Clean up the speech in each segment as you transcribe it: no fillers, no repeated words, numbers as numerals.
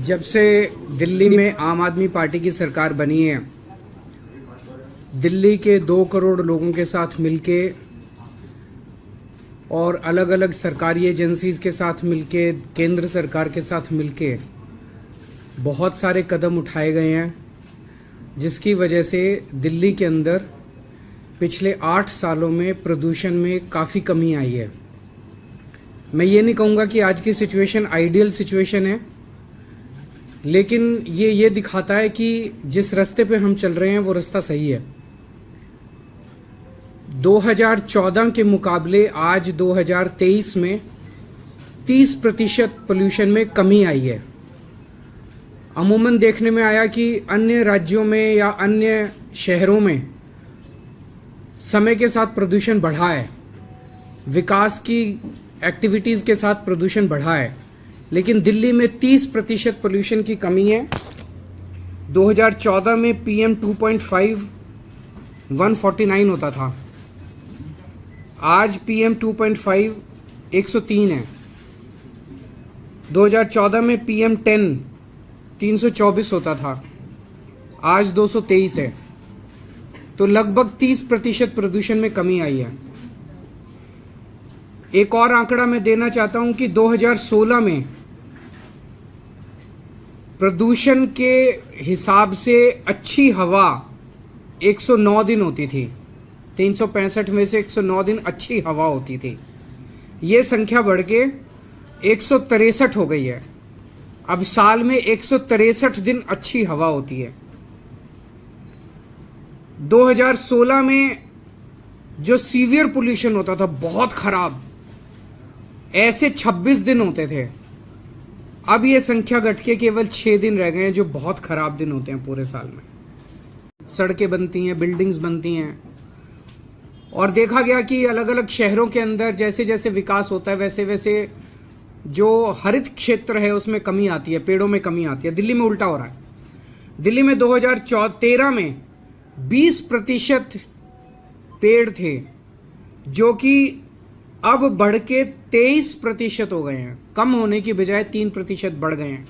जब से दिल्ली में आम आदमी पार्टी की सरकार बनी है, दिल्ली के 2 करोड़ लोगों के साथ मिलके और अलग अलग सरकारी एजेंसीज के साथ मिलके, केंद्र सरकार के साथ मिलके बहुत सारे कदम उठाए गए हैं, जिसकी वजह से दिल्ली के अंदर पिछले 8 सालों में प्रदूषण में काफ़ी कमी आई है। मैं ये नहीं कहूँगा कि आज की सिचुएशन आइडियल सिचुएशन है, लेकिन ये दिखाता है कि जिस रास्ते पे हम चल रहे हैं वो रास्ता सही है। 2014 के मुकाबले आज 2023 में 30% पोल्यूशन में कमी आई है। अमूमन देखने में आया कि अन्य राज्यों में या अन्य शहरों में समय के साथ प्रदूषण बढ़ा है, विकास की एक्टिविटीज़ के साथ प्रदूषण बढ़ा है, लेकिन दिल्ली में 30% पोल्यूशन की कमी है। 2014 में PM 2.5 149 होता था, आज PM 2.5 103 है। 2014 में PM 10 324 होता था, आज 223 है। तो लगभग 30% प्रदूषण में कमी आई है। एक और आंकड़ा मैं देना चाहता हूं कि 2016 में प्रदूषण के हिसाब से अच्छी हवा 109 दिन होती थी। 365 में से 109 दिन अच्छी हवा होती थी। ये संख्या बढ़ के 163 हो गई है। अब साल में 163 दिन अच्छी हवा होती है। 2016 में जो सीवियर पोल्यूशन होता था, बहुत खराब, ऐसे 26 दिन होते थे। अब ये संख्या घट के केवल 6 दिन रह गए हैं, जो बहुत खराब दिन होते हैं पूरे साल में। सड़कें बनती हैं, बिल्डिंग्स बनती हैं, और देखा गया कि अलग अलग शहरों के अंदर जैसे जैसे विकास होता है वैसे वैसे जो हरित क्षेत्र है उसमें कमी आती है, पेड़ों में कमी आती है। दिल्ली में उल्टा हो रहा है। दिल्ली में 2013 में 20% पेड़ थे, जो कि अब बढ़ के 23% हो गए हैं। कम होने की बजाय 3% बढ़ गए हैं।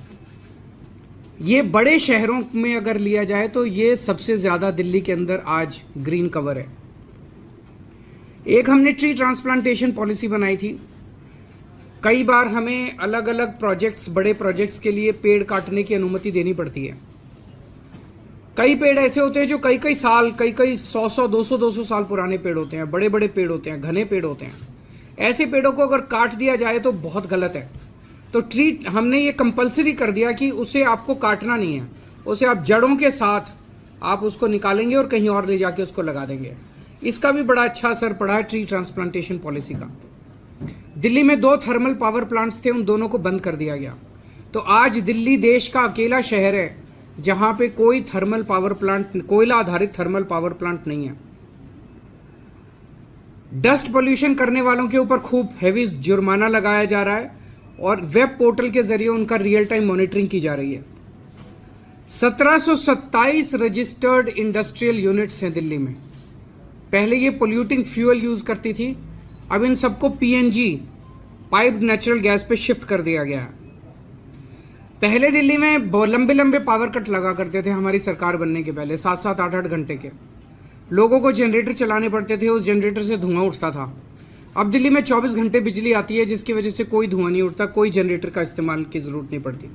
ये बड़े शहरों में अगर लिया जाए तो ये सबसे ज्यादा दिल्ली के अंदर आज ग्रीन कवर है। एक हमने ट्री ट्रांसप्लांटेशन पॉलिसी बनाई थी। कई बार हमें अलग अलग प्रोजेक्ट्स, बड़े प्रोजेक्ट्स के लिए पेड़ काटने की अनुमति देनी पड़ती है। कई पेड़ ऐसे होते हैं जो कई कई साल, कई 100 200 साल पुराने पेड़ होते हैं, बड़े बड़े पेड़ होते हैं, घने पेड़ होते हैं। ऐसे पेड़ों को अगर काट दिया जाए तो बहुत गलत है। तो हमने ये कंपलसरी कर दिया कि उसे आपको काटना नहीं है, उसे आप जड़ों के साथ आप उसको निकालेंगे और कहीं और ले जाके उसको लगा देंगे। इसका भी बड़ा अच्छा असर पड़ा है ट्री ट्रांसप्लांटेशन पॉलिसी का। दिल्ली में 2 थर्मल पावर प्लांट्स थे, उन दोनों को बंद कर दिया गया। तो आज दिल्ली देश का अकेला शहर है जहां पे कोई थर्मल पावर प्लांट, कोयला आधारित थर्मल पावर प्लांट नहीं है। डस्ट पोल्यूशन करने वालों के ऊपर खूब हैवी जुर्माना लगाया जा रहा है और वेब पोर्टल के जरिए उनका रियल टाइम मॉनिटरिंग की जा रही है। 1727 रजिस्टर्ड इंडस्ट्रियल यूनिट्स हैं दिल्ली में। पहले ये पोल्यूटिंग फ्यूल यूज करती थी, अब इन सबको PNG, पाइप्ड नेचुरल गैस पे शिफ्ट कर दिया गया है। पहले दिल्ली में लंबे लंबे पावर कट लगा करते थे हमारी सरकार बनने के पहले, 7-7 8-8 घंटे के। लोगों को जनरेटर चलाने पड़ते थे, उस जनरेटर से धुआं उठता था। अब दिल्ली में 24 घंटे बिजली आती है, जिसकी वजह से कोई धुआं नहीं उठता, कोई जनरेटर का इस्तेमाल की जरूरत नहीं पड़ती।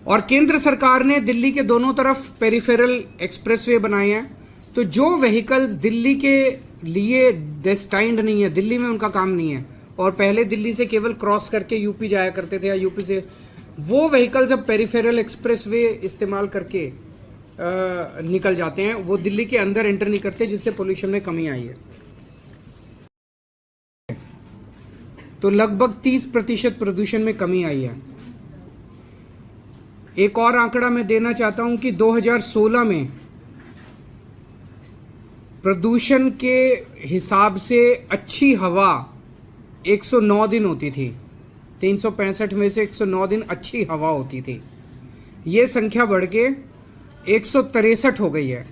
और केंद्र सरकार ने दिल्ली के दोनों तरफ पेरिफेरल एक्सप्रेसवे बनाए हैं। तो जो व्हीकल्स दिल्ली के लिए डेस्टाइंड नहीं है, दिल्ली में उनका काम नहीं है, और पहले दिल्ली से केवल क्रॉस करके यूपी जाया करते थे या यूपी से, वो व्हीकल्स अब पेरिफेरल एक्सप्रेसवे इस्तेमाल करके निकल जाते हैं। वो दिल्ली के अंदर एंटर नहीं करते, जिससे पोल्यूशन में कमी आई है। तो लगभग 30% प्रदूषण में कमी आई है। एक और आंकड़ा मैं देना चाहता हूं कि 2016 में प्रदूषण के हिसाब से अच्छी हवा 109 दिन होती थी। 365 में से 109 दिन अच्छी हवा होती थी। ये संख्या बढ़ के 163 हो गई है।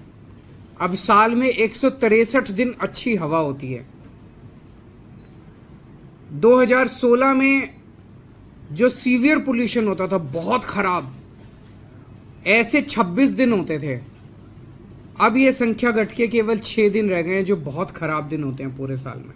अब साल में 163 दिन अच्छी हवा होती है। 2016 में जो सीवियर पोल्यूशन होता था बहुत खराब, ऐसे 26 दिन होते थे। अब ये संख्या घट के केवल 6 दिन रह गए हैं जो बहुत खराब दिन होते हैं पूरे साल में।